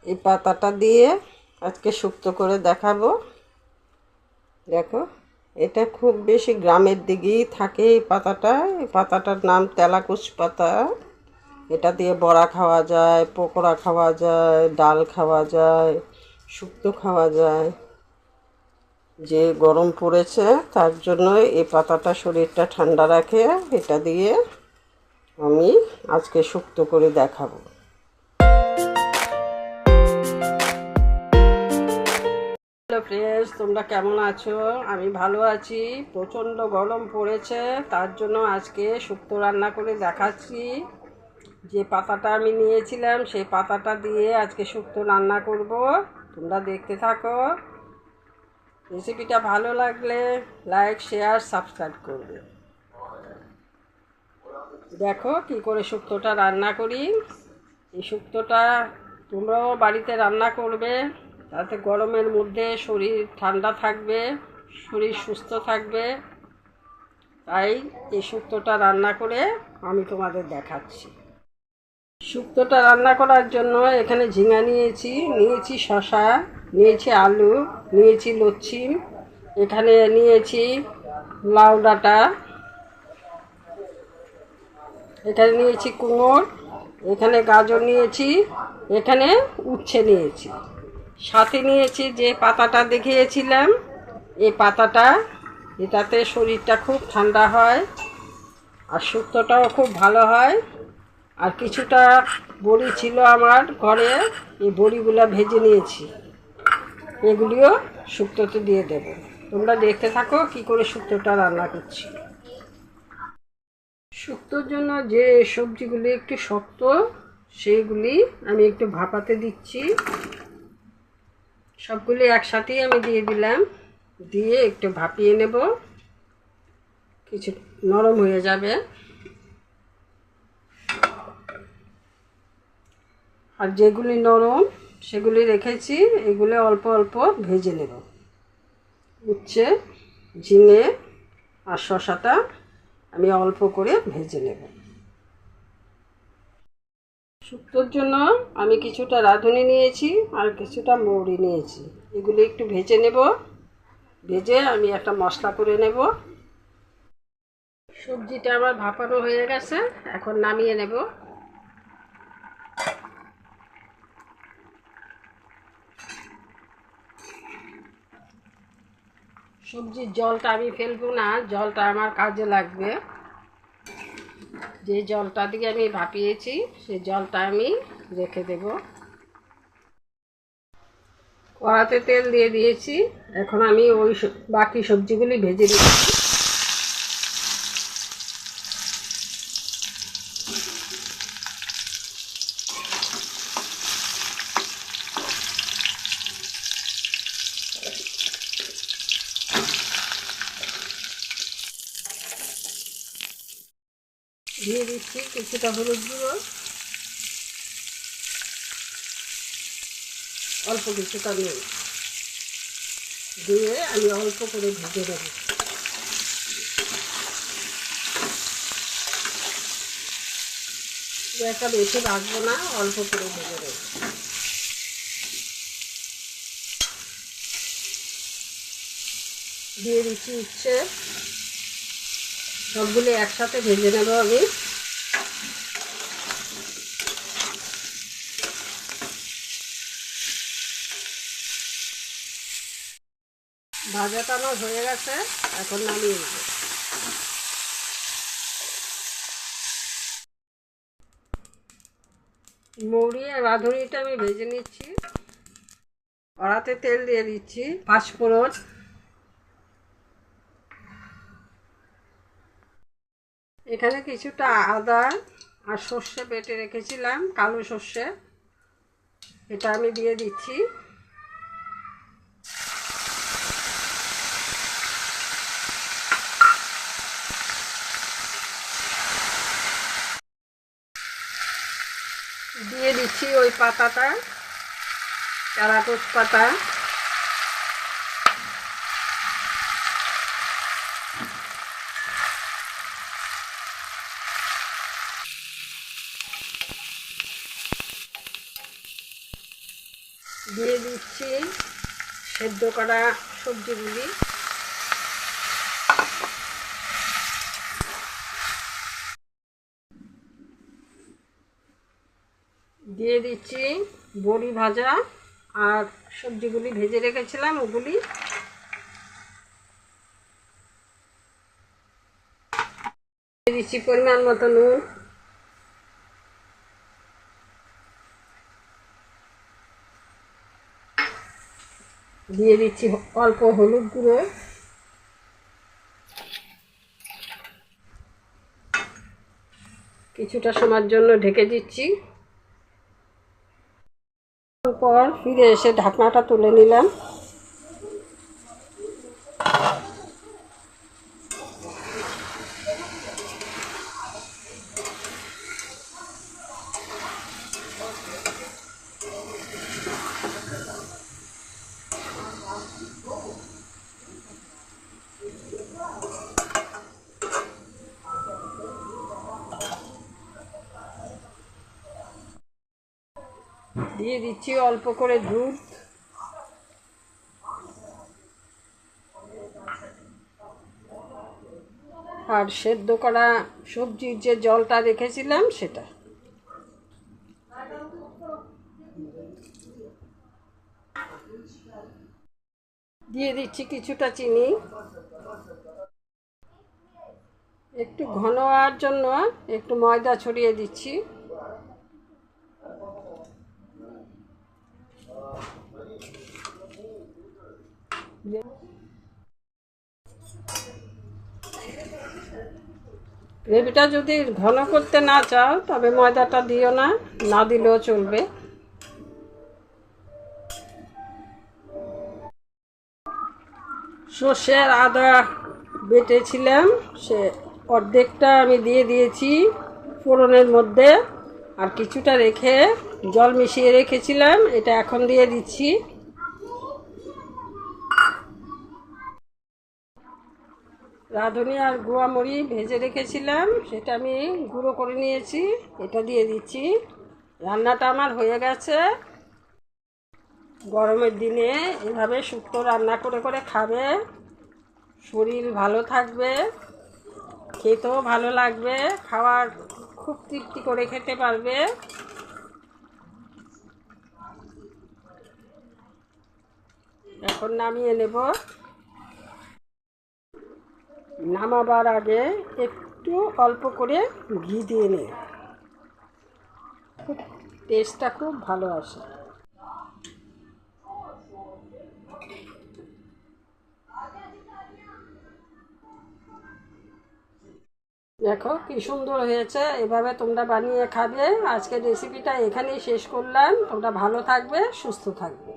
এই পাতাটা দিয়ে আজকে শুক্তো করে দেখাবো। দেখো, এটা খুব বেশি গ্রামের দিকেই থাকে এই পাতাটা। এই পাতাটার নাম তেলাকুচ পাতা। এটা দিয়ে বড়া খাওয়া যায়, পকোড়া খাওয়া যায়, ডাল খাওয়া যায়, শুক্তো খাওয়া যায়। যে গরম পড়েছে তার জন্য এই পাতাটা শরীরটা ঠান্ডা রাখে। এটা দিয়ে আমি আজকে শুক্তো করে দেখাবো। হ্যালো ফ্রেন্ডস, তোমরা কেমন আছো? আমি ভালো আছি। প্রচণ্ড গরম পড়েছে, তার জন্য আজকে শুক্তো রান্না করে দেখাচ্ছি। যে পাতাটা আমি নিয়েছিলাম সেই পাতাটা দিয়ে আজকে শুক্তো রান্না করব। তোমরা দেখতে থাকো। রেসিপিটা ভালো লাগলে লাইক, শেয়ার, সাবস্ক্রাইব করবে। দেখো কি করে শুক্তোটা রান্না করি। এই শুক্তোটা তোমরাও বাড়িতে রান্না করবে, তাতে গরমের মধ্যে শরীর ঠান্ডা থাকবে, শরীর সুস্থ থাকবে। তাই এই শুক্তোটা রান্না করে আমি তোমাদের দেখাচ্ছি। শুক্তোটা রান্না করার জন্য এখানে ঝিঙা নিয়েছি শসা, নিয়েছি আলু, নিয়েছি লচ্ছি, এখানে নিয়েছি লাউ ডাঁটা, এখানে নিয়েছি কুমড়, এখানে গাজর নিয়েছি, এখানে উচ্ছে নিয়েছি। সাথে নিয়েছি যে পাতাটা দেখিয়েছিলাম, এই পাতাটা, এটাতে শরীরটা খুব ঠান্ডা হয় আর শুক্তোটাও খুব ভালো হয়। আর কিছুটা বড়ি ছিল আমার ঘরে, এই বড়িগুলো ভেজে নিয়েছি। এগুলিও শুক্তোতে দিয়ে দেব। তোমরা দেখতে থাকো কি করে শুক্তোটা রান্না করছি। শুক্তোর জন্য যে সবজিগুলি একটু শক্ত, সেইগুলি আমি একটু ভাপাতে দিচ্ছি। সবগুলি একসাথেই আমি দিয়ে দিলাম, দিয়ে একটু ভাপিয়ে নেব, কিছু নরম হয়ে যাবে। আর যেগুলি নরম সেগুলি রেখেছি, এগুলো অল্প অল্প ভেজে নেব। উচ্ছে, ঝিঙে আর শসাটা আমি অল্প করে ভেজে নেব। শুক্তোর জন্য আমি কিছুটা রাঁধুনি নিয়েছি আর কিছুটা মৌরি নিয়েছি। এগুলো একটু ভেজে নেব, ভেজে আমি একটা মশলা করে নেব। সবজিটা আমার ভাপানো হয়ে গেছে, এখন নামিয়ে নেব। সবজির জলটা আমি ফেলবো না, জলটা আমার কাজে লাগবে। যে জলটা দিয়ে আমি ভাপিয়েছি সেই জলটা আমি রেখে দেব। কড়াতে তেল দিয়ে দিয়েছি, এখন আমি ওই বাকি সবজিগুলি ভেজে দিচ্ছি। দিয়ে দিচ্ছি কিছুটা হলুদ গুঁড়ো, অল্প কিছুটা নুন দিয়ে আমি অল্প করে ভেজে দেবো। একটা বেশি রাখবো না, অল্প করে ভেজে দেবো। দিয়ে দিচ্ছি উচ্ছে, সবগুলি একসাথে ভেজে নেব আমি। ভাজাটা আমার হয়ে গেছে, এখন নামিয়ে নেব। মৌরি আর রাঁধুনিটা আমি ভেজে নিচ্ছি। কড়াতে তেল দিয়ে দিচ্ছি, পাঁচফোড়ন, এখানে কিছুটা আদা আর সর্ষে বেটে রেখেছিলাম, কালো সর্ষে, এটা আমি দিয়ে দিচ্ছি। দিয়ে দিচ্ছি ওই পাতাটা, তেলাকুচ পাতা। দিয়ে দিচ্ছি সেদ্ধ করা সবজিগুলি। দিয়ে দিচ্ছি বড়ি ভাজা আর সবজিগুলি ভেজে রেখেছিলাম ওগুলি। দিয়ে দিচ্ছি পরিমাণ মতো নুন। দিয়ে দিচ্ছি অল্প হলুদ গুঁড়ো। কিছুটা সময়ের জন্য ঢেকে দিচ্ছি। পর ফিরে এসে ঢাকনাটা তুলে নিলাম। দিয়ে দিচ্ছি অল্প করে দুধ। আর সেদ্ধ করা সবজির যে জলটা রেখেছিলাম সেটা। দিয়ে দিচ্ছি কিছুটা চিনি। একটু ঘন হওয়ার জন্য একটু ময়দা ছড়িয়ে দিচ্ছি। গ্রেভিটা যদি ঘন করতে না চাও তবে ময়দাটা দিও না, না দিলেও চলবে। সর্ষে আর আদা বেটেছিলাম, সে অর্ধেকটা আমি দিয়ে দিয়েছি ফোড়নের মধ্যে, আর কিছুটা রেখে জল মিশিয়ে রেখেছিলাম, এটা এখন দিয়ে দিচ্ছি। রাঁধুনি আর গুঁড়ামুড়ি ভেজে রেখেছিলাম, সেটা আমি গুঁড়ো করে নিয়েছি, এটা দিয়ে দিচ্ছি। রান্নাটা আমার হয়ে গেছে। গরমের দিনে এভাবে শুক্তো রান্না করে করে খাবে, শরীর ভালো থাকবে, খেতেও ভালো লাগবে, খাওয়ার খুব তৃপ্তি করে খেতে পারবে। এখন নামিয়ে নেব। নামাবার আগে একটু অল্প করে ঘি দিয়ে নিই, খুব টেস্টটা খুব ভালো আসে। দেখো কি সুন্দর হয়েছে, এভাবে তোমরা বানিয়ে খাবে। আজকের রেসিপিটা এখানেই শেষ করলাম। তোমরা ভালো থাকবে, সুস্থ থাকবে।